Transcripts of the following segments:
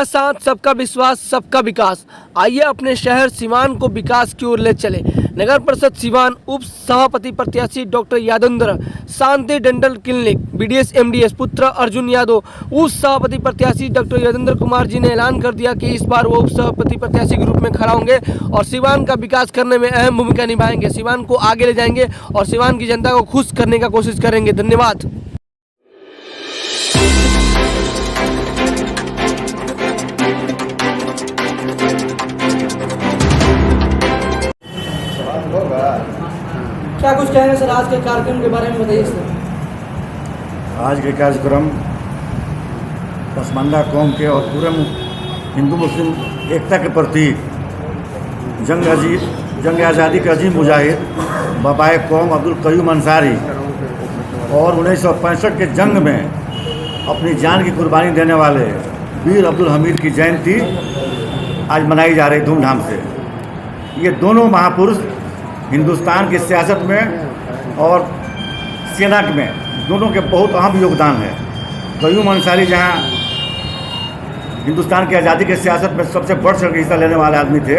सबका साथ, सबका विश्वास, सबका विकास। आइए अपने शहर सिवान को विकास की ओर ले चले। नगर परिषद सिवान उप सभापति प्रत्याशी डॉक्टर यादवेंद्र शांति डेंटल क्लिनिक बीडीएस एमडीएस पुत्र अर्जुन यादव उप सभापति प्रत्याशी डॉक्टर यादवेंद्र कुमार जी ने ऐलान कर दिया कि इस बार वो उप सभापति प्रत्याशी के रूप में खड़ा होंगे और सिवान का विकास करने में अहम भूमिका निभाएंगे। सिवान को आगे ले जाएंगे और सिवान की जनता को खुश करने का कोशिश करेंगे। धन्यवाद। क्या कुछ कहेंगे सर आज के कार्यक्रम के बारे में बताइए सर। आज के कार्यक्रम पसमानदा कौम के और पूरे हिंदू मुस्लिम एकता के प्रतीक जंग आज़ादी के अजीम मुजाहिद बाबाए कौम अब्दुल कयूम अंसारी और 1965 के जंग में अपनी जान की कुर्बानी देने वाले वीर अब्दुल हमीद की जयंती आज मनाई जा रही धूमधाम से। ये दोनों महापुरुष हिंदुस्तान की सियासत में और सेना में दोनों के बहुत अहम योगदान है। कयूम अंसारी जहाँ हिंदुस्तान की आज़ादी की सियासत में सबसे बढ़ चढ़ के हिस्सा लेने वाले आदमी थे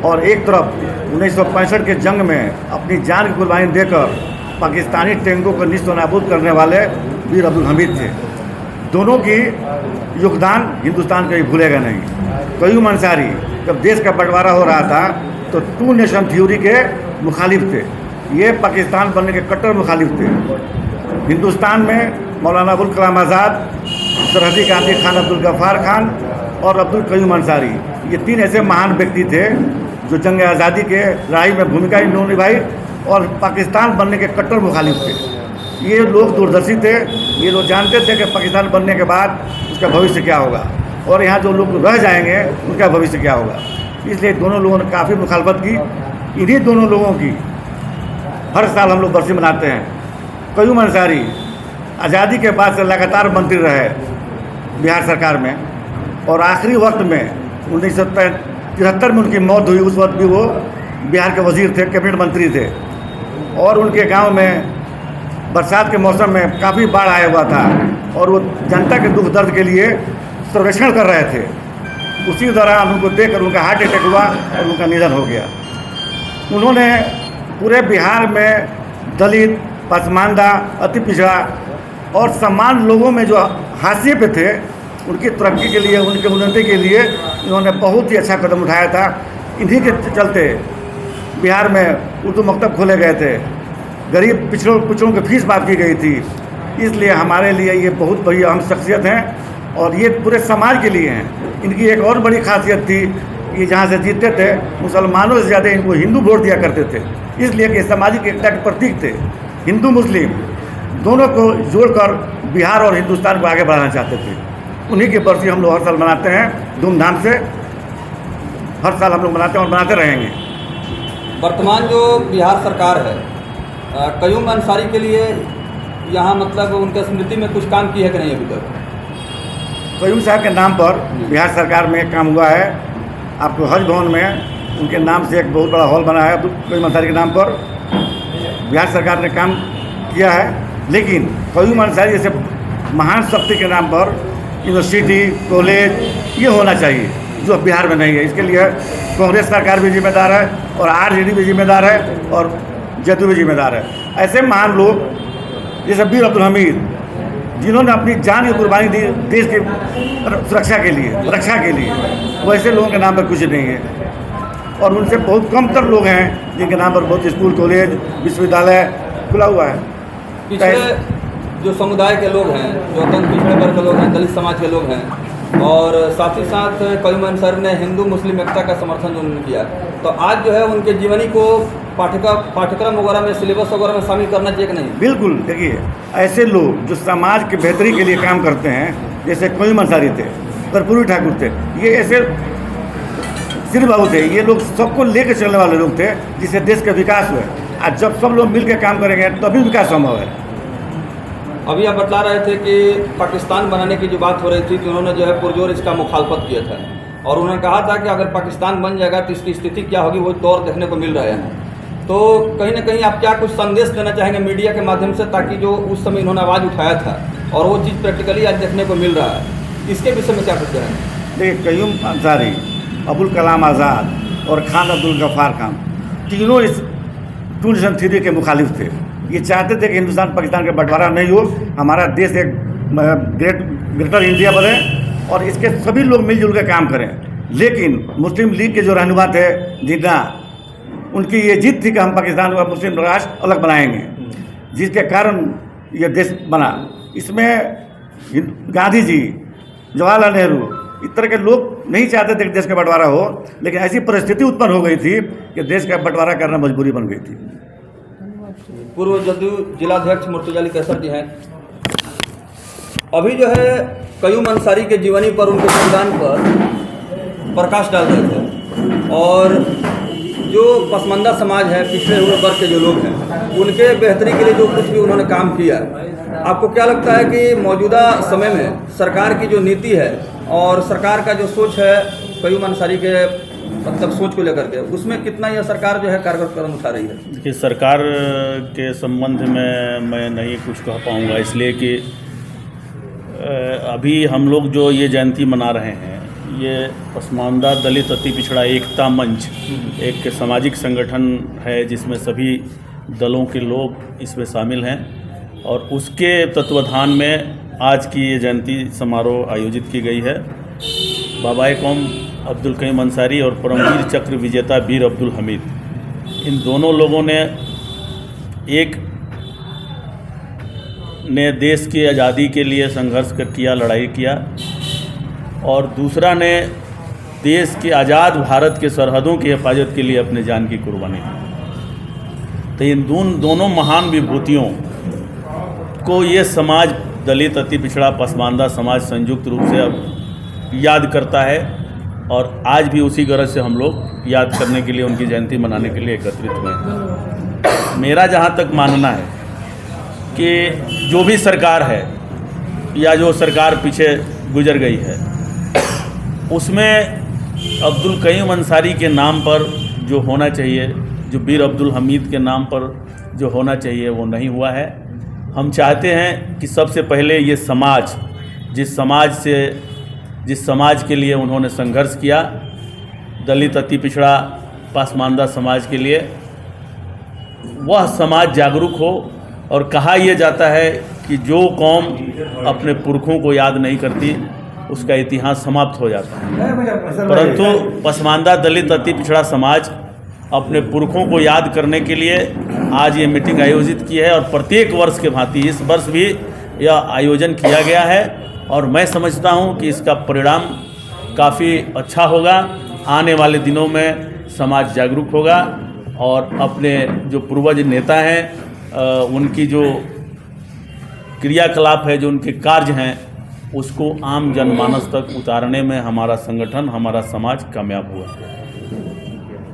और एक तरफ 1965 के जंग में अपनी जान की कुर्बानी देकर पाकिस्तानी टैंकों को निस्त नाबूद करने वाले वीर अब्दुल हमीद थे। दोनों की योगदान हिंदुस्तान कभी भूलेगा नहीं। कयूम अंसारी जब देश का बंटवारा हो रहा था तो टू नेशन थ्योरी के मुखालिफ थे। ये पाकिस्तान बनने के कट्टर मुखालिफ थे। हिंदुस्तान में मौलाना अबुल कलाम आज़ाद, सरहदी काजी खान अब्दुल गफ्फार खान और अब्दुल कयूम अंसारी, ये तीन ऐसे महान व्यक्ति थे जो जंग आज़ादी के लड़ाई में भूमिका इन्होंने निभाई और पाकिस्तान बनने के कट्टर मुखालिफ थे। ये लोग दूरदर्शी थे। ये लोग जानते थे कि पाकिस्तान बनने के बाद उसका भविष्य क्या होगा और यहाँ जो लोग रह जाएंगे उनका भविष्य क्या होगा। इसलिए दोनों लोगों ने काफ़ी मुखालफत की। इन्हीं दोनों लोगों की हर साल हम लोग बरसी मनाते हैं। कयूम अंसारी आज़ादी के बाद से लगातार मंत्री रहे बिहार सरकार में और आखिरी वक्त में 1973 में उनकी मौत हुई। उस वक्त भी वो बिहार के वजीर थे, कैबिनेट मंत्री थे और उनके गांव में बरसात के मौसम में काफ़ी बाढ़ आया हुआ था और वो जनता के दुख दर्द के लिए सर्वेक्षण कर रहे थे। उसी दौरान उनको देखकर उनका हार्ट अटैक हुआ और उनका निधन हो गया। उन्होंने पूरे बिहार में दलित, पसमानदा, अति पिछड़ा और समान लोगों में जो हाशिए पे थे उनकी तरक्की के लिए, उनके उन्नति के लिए इन्होंने बहुत ही अच्छा कदम उठाया था। इन्हीं के चलते बिहार में उर्दू मकतब खोले गए थे, गरीब पिछड़ों की फीस माफ़ की गई थी। इसलिए हमारे लिए ये बहुत बड़ी अहम शख्सियत हैं और ये पूरे समाज के लिए हैं। इनकी एक और बड़ी खासियत थी कि जहाँ से जीतते थे मुसलमानों से ज़्यादा इनको हिंदू वोट दिया करते थे, इसलिए कि सामाजिक एकता के प्रतीक थे। हिंदू मुस्लिम दोनों को जोड़कर बिहार और हिंदुस्तान को आगे बढ़ाना चाहते थे। उन्हीं की बरसी हम लोग हर साल मनाते हैं धूमधाम से। हर साल हम लोग मनाते हैं और मनाते रहेंगे। वर्तमान जो बिहार सरकार है कयूम अंसारी के लिए यहाँ मतलब उनके स्मृति में कुछ काम किया है कि नहीं अभी तक? कयूम साहब के नाम पर बिहार सरकार में एक काम हुआ है। आपको हज भवन में उनके नाम से एक बहुत बड़ा हॉल बना है कयूम अंसारी के नाम पर। बिहार सरकार ने काम किया है, लेकिन कयूम अंसारी जैसे महान शक्ति के नाम पर यूनिवर्सिटी, कॉलेज ये होना चाहिए जो बिहार में नहीं है। इसके लिए कांग्रेस सरकार भी जिम्मेदार है और आरजेडी भी जिम्मेदार है और जदयू भी जिम्मेदार है। ऐसे महान लोग जैसे वीर अब्दुल हमीद जिन्होंने अपनी जान की कुर्बानी दी देश की सुरक्षा के लिए, रक्षा के लिए, वैसे लोगों के नाम पर कुछ नहीं है और उनसे बहुत कमतर लोग हैं जिनके नाम पर बहुत स्कूल, कॉलेज, विश्वविद्यालय खुला हुआ है। पिछले जो समुदाय के लोग हैं, जो अत्यंत पिछड़े वर्ग के लोग हैं, दलित समाज के लोग हैं और साथ ही साथ कयूम अंसारी ने हिंदू मुस्लिम एकता का समर्थन जो उन्होंने किया, तो आज जो है उनके जीवनी को पाठ्यक्रम वगैरह में, सिलेबस वगैरह में शामिल करना चाहिए कि नहीं? बिल्कुल। देखिए, ऐसे लोग जो समाज की बेहतरी के लिए काम करते हैं, जैसे कयूम अंसारी थे, कर्पूरी ठाकुर थे, ये ऐसे सिर बाबू थे, ये लोग सबको लेकर चलने वाले लोग थे जिससे देश का विकास हुआ। आज जब सब लोग मिलकर काम करेंगे तभी विकास संभव है। अभी आप बतला रहे थे कि पाकिस्तान बनाने की जो बात हो रही थी तो उन्होंने जो है पुरजोर इसका मुखालफत किया था और उन्होंने कहा था कि अगर पाकिस्तान बन जाएगा तो इसकी स्थिति क्या होगी वो दौर देखने को मिल रहे हैं। तो कहीं ना कहीं आप क्या कुछ संदेश देना चाहेंगे मीडिया के माध्यम से, ताकि जो उस समय इन्होंने आवाज़ उठाया था और वो चीज़ प्रैक्टिकली आज देखने को मिल रहा है? इसके विषय में क्या कुछ कहें? देखिए, कयूम अंसारी, अबुल कलाम आज़ाद और खान अब्दुल गफ्फार खान तीनों इस 2 के मुखालिफ थे। ये चाहते थे कि हिंदुस्तान पाकिस्तान का बंटवारा नहीं हो, हमारा देश एक ग्रेटर इंडिया बने और इसके सभी लोग मिलजुल कर काम करें। लेकिन मुस्लिम लीग के जो रहनुमा थे जिन्ना, उनकी ये जिद थी कि हम पाकिस्तान और मुस्लिम राष्ट्र अलग बनाएंगे, जिसके कारण ये देश बना। इसमें गांधी जी, जवाहरलाल नेहरू, इस तरह के लोग नहीं चाहते थे कि देश का बंटवारा हो, लेकिन ऐसी परिस्थिति उत्पन्न हो गई थी कि देश का बंटवारा करना मजबूरी बन गई थी। पूर्व जदयू जिलाध्यक्ष मुर्तजा अली कैसर जी हैं। अभी जो है कयूम अंसारी के जीवनी पर, उनके संविधान पर प्रकाश डाल रहे थे और जो पसमानदा समाज है, पिछड़े हुए वर्ग के जो लोग हैं, उनके बेहतरी के लिए जो कुछ भी उन्होंने काम किया, आपको क्या लगता है कि मौजूदा समय में सरकार की जो नीति है और सरकार का जो सोच है कयूम अंसारी के मतलब सोच को लेकर के, उसमें कितना यह सरकार जो है कारगर कदम उठा रही है? देखिए, सरकार के संबंध में मैं नहीं कुछ कह पाऊँगा, इसलिए कि अभी हम लोग जो ये जयंती मना रहे हैं, ये पसमानदा दलित अति पिछड़ा एकता मंच एक सामाजिक संगठन है जिसमें सभी दलों के लोग इसमें शामिल हैं और उसके तत्वाधान में आज की ये जयंती समारोह आयोजित की गई है। बाबाए कौम अब्दुल कयूम अंसारी और परमवीर चक्र विजेता वीर अब्दुल हमीद, इन दोनों लोगों ने देश की आज़ादी के लिए संघर्ष किया, लड़ाई किया, और दूसरा ने देश के आज़ाद भारत के सरहदों की हिफाजत के लिए अपने जान की कुर्बानी दी। तो इन दोनों महान विभूतियों को ये समाज, दलित अति पिछड़ा पसमानदा समाज, संयुक्त रूप से अब याद करता है और आज भी उसी गरज से हम लोग याद करने के लिए, उनकी जयंती मनाने के लिए एकत्रित हुए हैं। मेरा जहाँ तक मानना है कि जो भी सरकार है या जो सरकार पीछे गुजर गई है, उसमें अब्दुल कयूम अंसारी के नाम पर जो होना चाहिए, जो वीर अब्दुल हमीद के नाम पर जो होना चाहिए, वो नहीं हुआ है। हम चाहते हैं कि सबसे पहले ये समाज, जिस समाज के लिए उन्होंने संघर्ष किया, दलित अति पिछड़ा पसमानदा समाज के लिए, वह समाज जागरूक हो। और कहा यह जाता है कि जो कौम अपने पुरखों को याद नहीं करती, उसका इतिहास समाप्त हो जाता है। परंतु पसमानदा दलित अति पिछड़ा समाज अपने पुरखों को याद करने के लिए आज ये मीटिंग आयोजित की है और प्रत्येक वर्ष के भांति इस वर्ष भी यह आयोजन किया गया है और मैं समझता हूँ कि इसका परिणाम काफ़ी अच्छा होगा। आने वाले दिनों में समाज जागरूक होगा और अपने जो पूर्वज नेता हैं, उनकी जो क्रियाकलाप है, जो उनके कार्य हैं, उसको आम जनमानस तक उतारने में हमारा संगठन, हमारा समाज कामयाब हुआ है।